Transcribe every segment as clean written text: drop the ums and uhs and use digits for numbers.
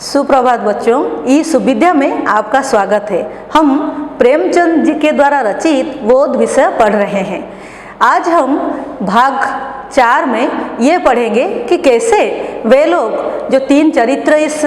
सुप्रभात बच्चों, इस विद्या में आपका स्वागत है। हम प्रेमचंद जी के द्वारा रचित बोध विषय पढ़ रहे हैं। आज हम भाग 4 में ये पढ़ेंगे कि कैसे वे लोग जो 3 चरित्र इस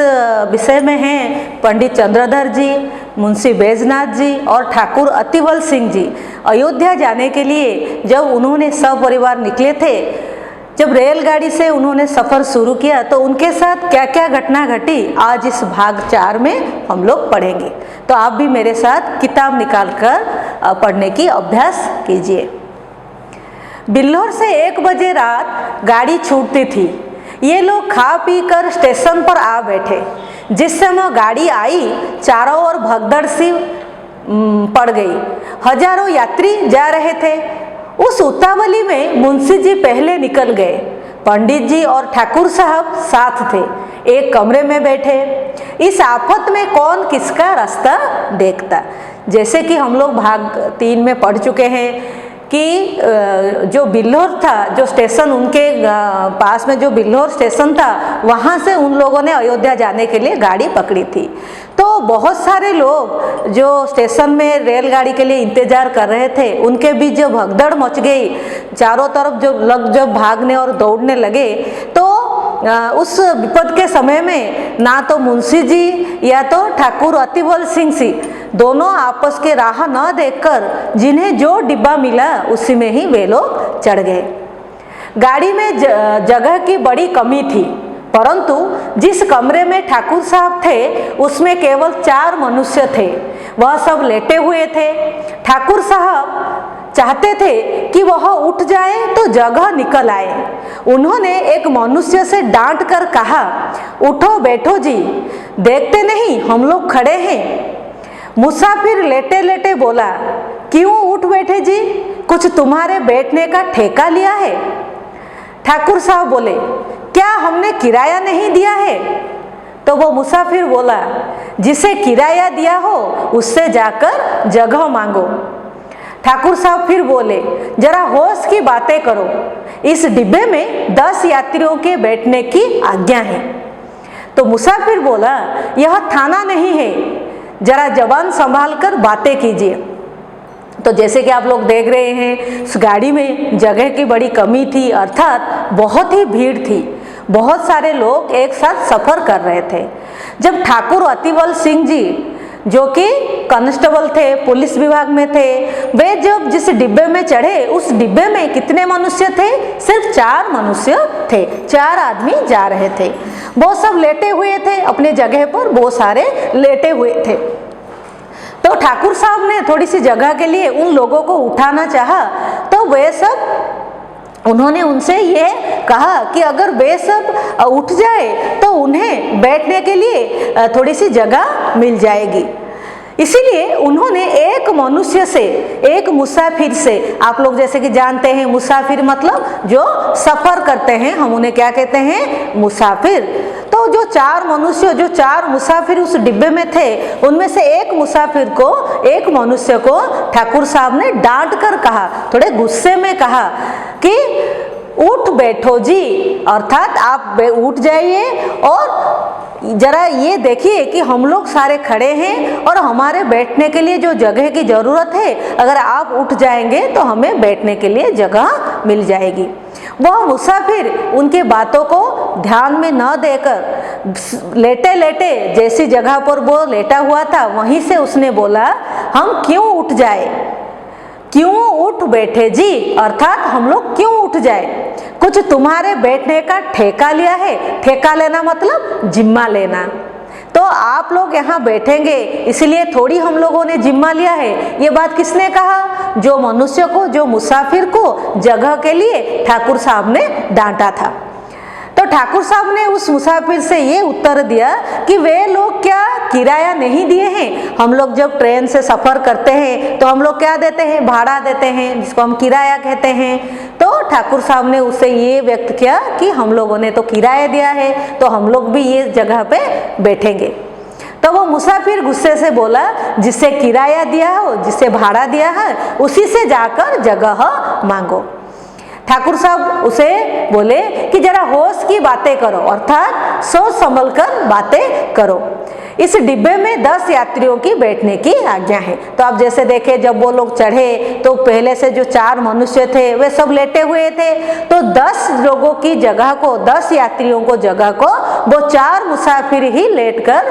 विषय में हैं, पंडित चंद्रधर जी, मुंशी बैजनाथ जी और ठाकुर अतिबल सिंह जी, अयोध्या जाने के लिए जब उन्होंने सपरिवार निकले थे, जब रेलगाड़ी से उन्होंने सफ़र शुरू किया तो उनके साथ क्या क्या घटना घटी, आज इस भाग 4 में हम लोग पढ़ेंगे। तो आप भी मेरे साथ किताब निकालकर पढ़ने की अभ्यास कीजिए। बिल्हौर से 1 बजे रात गाड़ी छूटती थी। ये लोग खा पी कर स्टेशन पर आ बैठे। जिस समय गाड़ी आई, चारों ओर भगदड़ सी पड़ गई। हजारों यात्री जा रहे थे। उस उतावली में मुंशी जी पहले निकल गए। पंडित जी और ठाकुर साहब साथ थे, एक कमरे में बैठे। इस आफत में कौन किसका रास्ता देखता। जैसे कि हम लोग भाग 3 में पढ़ चुके हैं कि जो बिल्हौर था, जो स्टेशन उनके पास में जो बिल्हौर स्टेशन था, वहाँ से उन लोगों ने अयोध्या जाने के लिए गाड़ी पकड़ी थी। तो बहुत सारे लोग जो स्टेशन में रेलगाड़ी के लिए इंतज़ार कर रहे थे, उनके बीच जो भगदड़ मच गई, चारों तरफ जो लोग जब भागने और दौड़ने लगे, तो उस विपद के समय में ना तो मुंशी जी या तो ठाकुर अतिबल सिंह जी दोनों आपस के राह न देखकर जिन्हें जो डिब्बा मिला उसी में ही वे लोग चढ़ गए। गाड़ी में जगह की बड़ी कमी थी, परंतु जिस कमरे में ठाकुर साहब थे उसमें केवल 4 मनुष्य थे। वह सब लेटे हुए थे। ठाकुर साहब चाहते थे कि वह उठ जाए तो जगह निकल आए। उन्होंने एक मनुष्य से डांट कर कहा, उठो बैठो जी, देखते नहीं हम लोग खड़े हैं। मुसाफिर लेटे लेटे बोला, क्यों उठ बैठे जी, कुछ तुम्हारे बैठने का ठेका लिया है। ठाकुर साहब बोले, क्या हमने किराया नहीं दिया है। तो वो मुसाफिर बोला, जिसे किराया दिया हो उससे जाकर जगह मांगो। ठाकुर साहब फिर बोले, जरा होश की बातें करो, इस डिब्बे में 10 यात्रियों के बैठने की आज्ञा है। तो मुसाफिर बोला, यह थाना नहीं है, जरा जबान संभाल कर बातें कीजिए। तो जैसे कि आप लोग देख रहे हैं, उस गाड़ी में जगह की बड़ी कमी थी, अर्थात बहुत ही भीड़ थी। बहुत सारे लोग एक साथ सफ़र कर रहे थे। जब ठाकुर अतिबल सिंह जी, जो कि कांस्टेबल थे, पुलिस विभाग में थे, वे जब जिस डिब्बे में चढ़े, उस डिब्बे में कितने मनुष्य थे? सिर्फ 4 मनुष्य थे। 4 आदमी जा रहे थे। वो सब लेटे हुए थे अपने जगह पर, वो सारे लेटे हुए थे। तो ठाकुर साहब ने थोड़ी सी जगह के लिए उन लोगों को उठाना चाहा, तो वे सब उन्होंने उनसे ये कहा कि अगर वे सब उठ जाए तो उन्हें बैठने के लिए थोड़ी सी जगह मिल जाएगी। इसीलिए उन्होंने एक मनुष्य से, एक मुसाफिर से, आप लोग जैसे कि जानते हैं मुसाफिर मतलब जो सफ़र करते हैं, हम उन्हें क्या कहते हैं? मुसाफिर। तो जो 4 मनुष्य, जो 4 मुसाफिर उस डिब्बे में थे, उनमें से एक मुसाफिर को, एक मनुष्य को ठाकुर साहब ने डांट कर कहा, थोड़े गुस्से में कहा कि उठ बैठो जी, अर्थात आप उठ जाइए और जरा ये देखिए कि हम लोग सारे खड़े हैं और हमारे बैठने के लिए जो जगह की ज़रूरत है, अगर आप उठ जाएंगे तो हमें बैठने के लिए जगह मिल जाएगी। वह मुसाफिर उनके बातों को ध्यान में न देकर लेटे लेटे जैसी जगह पर वो लेटा हुआ था, वहीं से उसने बोला, हम क्यों उठ जाए, क्यों उठ बैठे जी, अर्थात हम लोग क्यों उठ जाए, कुछ तुम्हारे बैठने का ठेका लिया है। ठेका लेना मतलब जिम्मा लेना। तो आप लोग यहाँ बैठेंगे इसलिए थोड़ी हम लोगों ने जिम्मा लिया है। ये बात किसने कहा? जो मनुष्य को, जो मुसाफिर को जगह के लिए ठाकुर साहब ने डांटा था। तो ठाकुर साहब ने उस मुसाफिर से ये उत्तर दिया कि वे लोग क्या किराया नहीं दिए हैं। हम लोग जब ट्रेन से सफ़र करते हैं तो हम लोग क्या देते हैं? भाड़ा देते हैं, जिसको हम किराया कहते हैं। तो ठाकुर साहब ने उससे ये व्यक्त किया कि हम लोगों ने तो किराया दिया है, तो हम लोग भी ये जगह पे बैठेंगे। तो वो मुसाफिर गुस्से से बोला, जिससे किराया दिया हो, जिससे भाड़ा दिया है, उसी से जाकर जगह मांगो। ठाकुर साहब उसे बोले कि जरा होश की बातें करो, अर्थात सोच संभल कर बातें करो। इस डिब्बे में 10 यात्रियों की बैठने की आज्ञा है। तो आप जैसे देखे जब वो लोग चढ़े तो पहले से जो 4 मनुष्य थे वे सब लेटे हुए थे, तो 10 लोगों की जगह को, 10 यात्रियों को जगह को वो 4 मुसाफिर ही लेटकर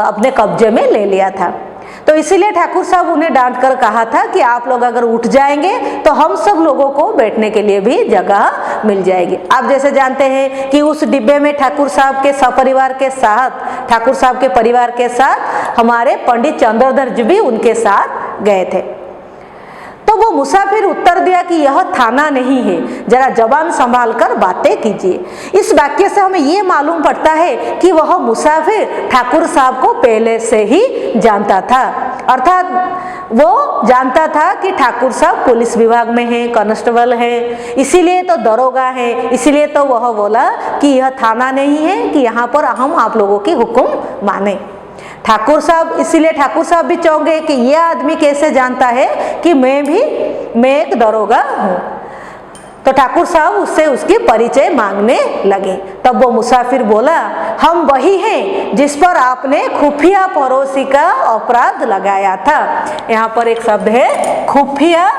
अपने कब्जे में ले लिया था। तो इसीलिए ठाकुर साहब उन्हें डांट कर कहा था कि आप लोग अगर उठ जाएंगे तो हम सब लोगों को बैठने के लिए भी जगह मिल जाएगी। आप जैसे जानते हैं कि उस डिब्बे में ठाकुर साहब के सपरिवार के साथ, ठाकुर साहब के परिवार के साथ हमारे पंडित चंद्रधर जी भी उनके साथ गए थे। तो वो मुसाफिर उत्तर दिया कि यह थाना नहीं है, जरा जबान संभाल कर बातें कीजिए। इस वाक्य से हमें ये मालूम पड़ता है कि वह मुसाफिर ठाकुर साहब को पहले से ही जानता था, अर्थात वो जानता था कि ठाकुर साहब पुलिस विभाग में हैं, कांस्टेबल हैं, इसीलिए तो दरोगा है, इसीलिए तो वह बोला कि यह थाना नहीं है कि यहाँ पर हम आप लोगों की हुक्म माने। ठाकुर साहब, इसीलिए ठाकुर साहब भी चौंक गए कि यह आदमी कैसे जानता है कि मैं एक दरोगा हूँ। तो ठाकुर साहब उससे उसकी परिचय मांगने लगे। तब वो मुसाफिर बोला, हम वही हैं जिस पर आपने खुफिया पड़ोसी का अपराध लगाया था। यहाँ पर एक शब्द है खुफिया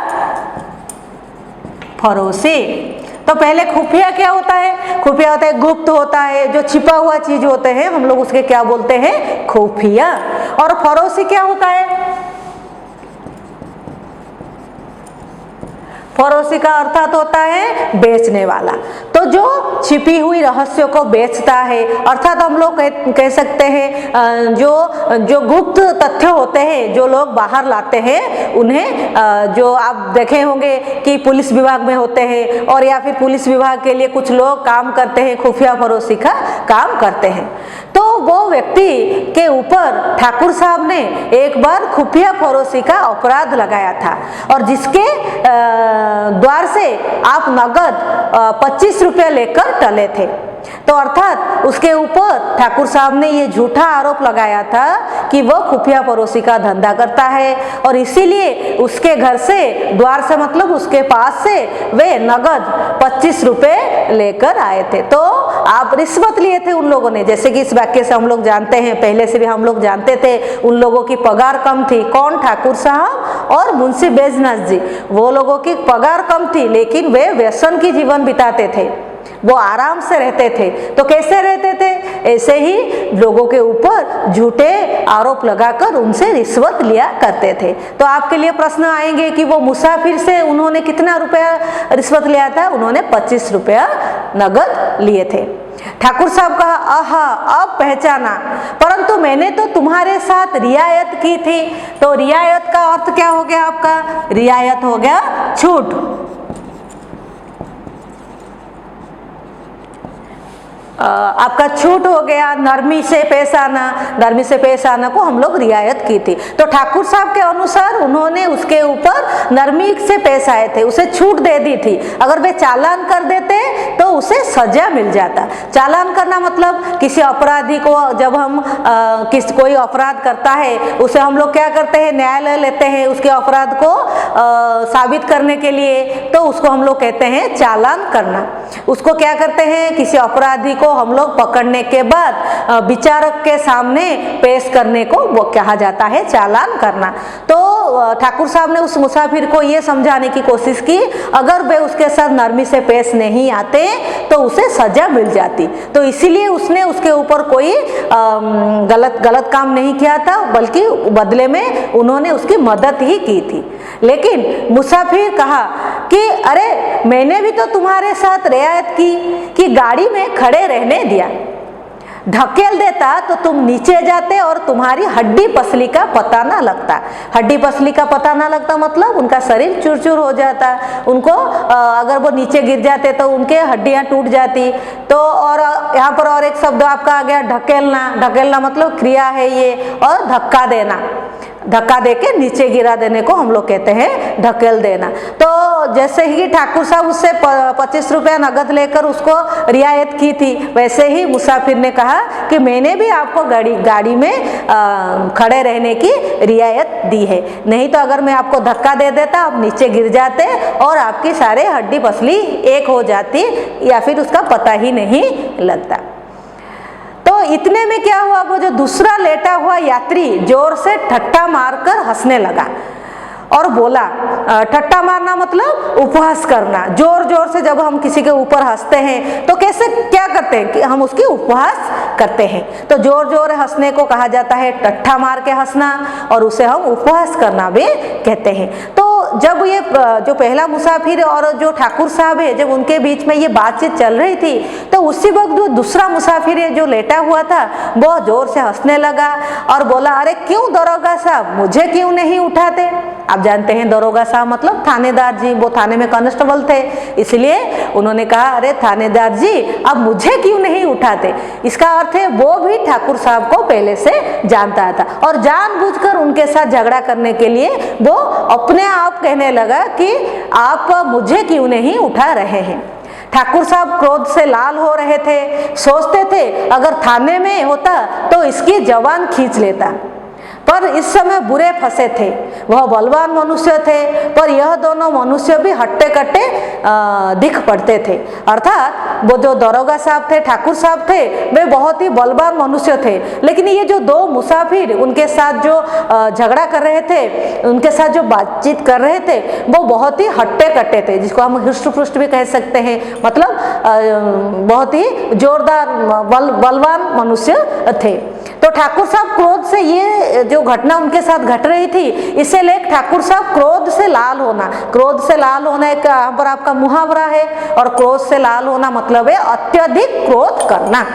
पड़ोसी। तो पहले खुफिया क्या होता है? खुफिया होता है गुप्त होता है, जो छिपा हुआ चीज होते हैं हम लोग उसके क्या बोलते हैं? खुफिया। और पड़ोसी क्या होता है? पड़ोसी का अर्थात होता है बेचने वाला। तो जो छिपी हुई रहस्यों को बेचता है, अर्थात हम लोग कह सकते हैं जो गुप्त तथ्य होते हैं जो लोग बाहर लाते हैं, उन्हें जो आप देखे होंगे कि पुलिस विभाग में होते हैं और या फिर पुलिस विभाग के लिए कुछ लोग काम करते हैं, खुफिया पड़ोसी का काम करते हैं। तो वो व्यक्ति के ऊपर ठाकुर साहब ने एक बार खुफिया पड़ोसी का अपराध लगाया था और जिसके द्वार से आप नगद 25 रुपये लेकर टले थे। तो अर्थात उसके ऊपर ठाकुर साहब ने ये झूठा आरोप लगाया था कि वह खुफिया पड़ोसी का धंधा करता है और इसीलिए उसके घर से, द्वार से मतलब उसके पास से वे नगद 25 रुपये लेकर आए थे। तो आप रिश्वत लिए थे उन लोगों ने, जैसे कि इस वाक्य से हम लोग जानते हैं, पहले से भी हम लोग जानते थे, उन लोगों की पगार कम थी। कौन? ठाकुर साहब और मुंशी बैजनाथ जी। वो लोगों की पगार कम थी लेकिन वे व्यसन की जीवन बिताते थे, वो आराम से रहते थे। तो कैसे रहते थे? ऐसे ही लोगों के ऊपर झूठे आरोप लगाकर उनसे रिश्वत लिया करते थे। तो आपके लिए प्रश्न आएंगे कि वो मुसाफिर से उन्होंने कितना रुपया रिश्वत लिया था? उन्होंने 25 रुपया नगद लिए थे। ठाकुर साहब कहा, आहा अब पहचाना, परंतु मैंने तो तुम्हारे साथ रियायत की थी। तो रियायत का अर्थ क्या हो गया आपका? रियायत हो गया छूट। आपका छूट हो गया, नरमी से पेश आना, नरमी से पेश आना को हम लोग रियायत की थी। तो ठाकुर साहब के अनुसार उन्होंने उसके ऊपर नरमी से पेश आए थे, उसे छूट दे दी थी। अगर वे चालान कर देते तो उसे सजा मिल जाता। चालान करना मतलब किसी अपराधी को, जब हम कोई अपराध करता है उसे हम लोग क्या करते हैं? न्यायालय लेते हैं उसके अपराध को साबित करने के लिए, तो उसको हम लोग कहते हैं चालान करना। उसको क्या करते हैं? किसी अपराधी को हम लोग पकड़ने के बाद विचारक के सामने पेश करने को वो कहा जाता है चालान करना। तो ठाकुर साहब ने उस मुसाफिर को ये समझाने की कोशिश की, अगर वे उसके साथ नरमी से पेश नहीं आते तो उसे सजा मिल जाती। तो इसीलिए उसने उसके ऊपर कोई गलत काम नहीं किया था, बल्कि बदले में उन्होंने उसकी मदद ही की थी। लेकिन मुसाफिर कहा कि अरे मैंने भी तो तुम्हारे साथ रियायत की कि गाड़ी में खड़े रहने दिया, ढकेल देता तो तुम नीचे जाते और तुम्हारी हड्डी पसली का पता ना लगता। हड्डी पसली का पता ना लगता मतलब उनका शरीर चूर चूर हो जाता, उनको अगर वो नीचे गिर जाते तो उनके हड्डियां टूट जाती। तो और यहाँ पर और एक शब्द आपका आ गया ढकेलना। ढकेलना मतलब क्रिया है ये, और धक्का देना, धक्का देके नीचे गिरा देने को हम लोग कहते हैं ढकेल देना। तो जैसे ही ठाकुर साहब उससे 25 रुपया नगद लेकर उसको रियायत की थी, वैसे ही मुसाफिर ने कहा कि मैंने भी आपको गाड़ी में खड़े रहने की रियायत दी है, नहीं तो अगर मैं आपको धक्का दे देता आप नीचे गिर जाते और आपकी सारे हड्डी पसली एक हो जाती या फिर उसका पता ही नहीं लगता। तो इतने में क्या हुआ, वो जो दूसरा लेटा हुआ यात्री जोर से ठट्ठा मारकर हंसने लगा और बोला, ठट्ठा मारना मतलब उपहास करना। जोर जोर से जब हम किसी के ऊपर हंसते हैं तो कैसे क्या करते हैं कि हम उसकी उपहास करते हैं, तो जोर जोर हंसने को कहा जाता है ठट्ठा मार के हंसना, और उसे हम उपहास करना भी कहते हैं। तो जब ये जो पहला मुसाफिर और जो ठाकुर साहब है, जब उनके बीच में ये बातचीत चल रही थी, तो उसी वक्त जो दूसरा मुसाफिर है जो लेटा हुआ था बहुत जोर से हंसने लगा और बोला, अरे क्यों दरोगा साहब, मुझे क्यों नहीं उठाते। आप जानते हैं दरोगा साहब मतलब थानेदार जी, वो थाने में कांस्टेबल थे, इसलिए उन्होंने कहा, अरे थानेदार जी अब मुझे क्यों नहीं उठाते। इसका अर्थ है वो भी ठाकुर साहब को पहले से जानता था और जानबूझकर उनके साथ झगड़ा करने के लिए वो अपने आप कहने लगा कि आप मुझे क्यों नहीं उठा रहे हैं। ठाकुर साहब क्रोध से लाल हो रहे थे, सोचते थे अगर थाने में होता तो इसकी जवान खींच लेता, पर इस समय बुरे फंसे थे। वह बलवान मनुष्य थे, पर यह दोनों मनुष्य भी हट्टे कट्टे दिख पड़ते थे। अर्थात वो जो दरोगा साहब थे, ठाकुर साहब थे, वे बहुत ही बलवान मनुष्य थे, लेकिन ये जो दो मुसाफिर उनके साथ जो झगड़ा कर रहे थे, उनके साथ जो बातचीत कर रहे थे, वो बहुत ही हट्टे कट्टे थे, जिसको हम हृष्ट पुष्ट भी कह सकते हैं, मतलब बहुत ही जोरदार बलवान मनुष्य थे। तो ठाकुर साहब क्रोध से, ये जो घटना उनके साथ घट रही थी, इसे लेकर ठाकुर साहब क्रोध से लाल होना, क्रोध से लाल होना एक यहाँ पर आपका मुहावरा है, और क्रोध से लाल होना मतलब है अत्यधिक क्रोध करना।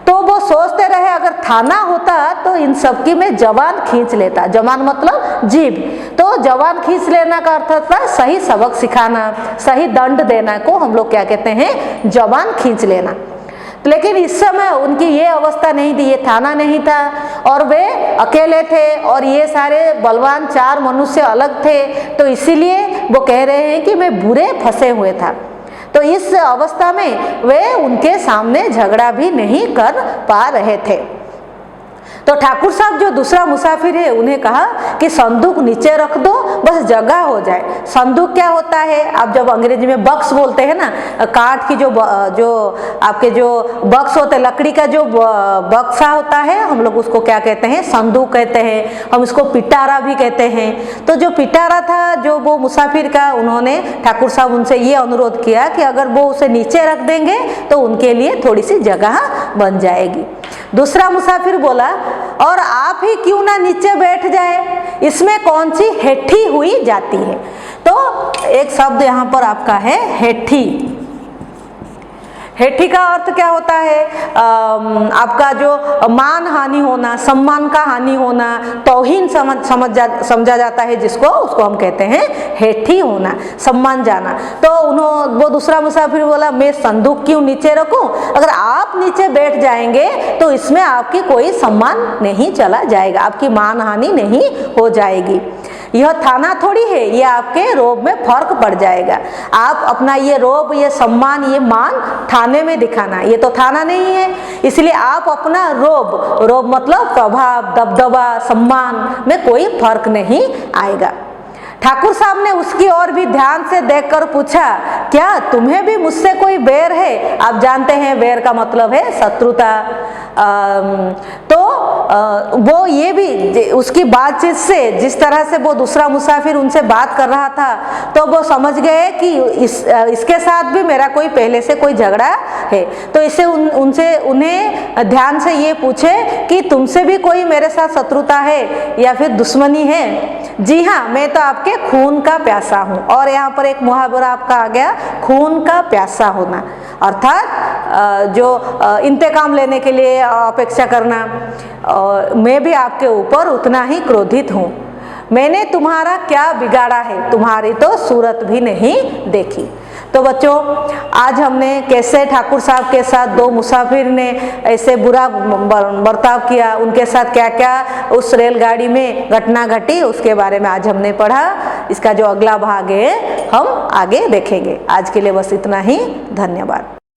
तो वो सोचते रहे अगर थाना होता तो इन सबकी में जवान खींच लेता। जवान मतलब जीभ, तो जवान खींच लेना का अर्थ था सही सबक सिखाना, सही दंड देना को हम लोग क्या कहते हैं, जवान खींच लेना। लेकिन इस समय उनकी ये अवस्था नहीं थी, ये थाना नहीं था और वे अकेले थे और ये सारे बलवान चार मनुष्य अलग थे, तो इसीलिए वो कह रहे हैं कि मैं बुरे फंसे हुए था। तो इस अवस्था में वे उनके सामने झगड़ा भी नहीं कर पा रहे थे। तो ठाकुर साहब जो दूसरा मुसाफिर है उन्हें कहा कि संदूक नीचे रख दो, बस जगह हो जाए। संदूक क्या होता है, आप जब अंग्रेजी में बक्स बोलते हैं ना, काठ की जो आपके जो बक्स होते हैं, लकड़ी का जो बक्सा होता है, हम लोग उसको क्या कहते हैं, संदूक कहते हैं। हम इसको पिटारा भी कहते हैं। तो जो पिटारा था जो वो मुसाफिर का, उन्होंने ठाकुर साहब उनसे ये अनुरोध किया कि अगर वो उसे नीचे रख देंगे तो उनके लिए थोड़ी सी जगह बन जाएगी। दूसरा मुसाफिर बोला, और आप ही क्यों ना नीचे बैठ जाए, इसमें कौन सी हेठी हुई जाती है। तो एक शब्द यहाँ पर आपका है हेठी। हेठी का अर्थ क्या होता है, आपका जो मान हानि होना, सम्मान का हानि होना, तौहीन समझा जाता है जिसको, उसको हम कहते हैं हेठी होना, सम्मान जाना। तो वो दूसरा मुसाफिर बोला, मैं संदूक क्यों नीचे रखूं, अगर आप नीचे बैठ जाएंगे तो इसमें आपकी कोई सम्मान नहीं चला जाएगा, आपकी मान हानि नहीं हो जाएगी। यह थाना थोड़ी है, ये आपके रोब में फर्क पड़ जाएगा। आप अपना ये रोब, ये सम्मान, ये मान थाने में दिखाना, ये तो थाना नहीं है, इसलिए आप अपना रोब मतलब प्रभाव, दबदबा, सम्मान में कोई फर्क नहीं आएगा। ठाकुर साहब ने उसकी ओर भी ध्यान से देखकर पूछा, क्या तुम्हें भी मुझसे कोई बैर है। आप जानते हैं बैर का मतलब है शत्रुता। तो वो ये भी उसकी बातचीत से, जिस तरह से वो दूसरा मुसाफिर उनसे बात कर रहा था, तो वो समझ गए कि इसके साथ भी मेरा कोई पहले से कोई झगड़ा है। तो इसे उन्हें ध्यान से ये पूछे कि तुमसे भी कोई मेरे साथ शत्रुता है या फिर दुश्मनी है। जी हाँ, मैं तो आपके खून का प्यासा हूँ। और यहाँ पर एक मुहावरा आपका आ गया, खून का प्यासा होना, अर्थात जो इंतकाम लेने के लिए अपेक्षा करना। मैं भी आपके ऊपर उतना ही क्रोधित हूँ। मैंने तुम्हारा क्या बिगाड़ा है, तुम्हारी तो सूरत भी नहीं देखी। तो बच्चों, आज हमने कैसे ठाकुर साहब के साथ दो मुसाफिर ने ऐसे बुरा बर्ताव किया, उनके साथ क्या क्या उस रेलगाड़ी में घटना घटी, उसके बारे में आज हमने पढ़ा। इसका जो अगला भाग है हम आगे देखेंगे। आज के लिए बस इतना ही। धन्यवाद।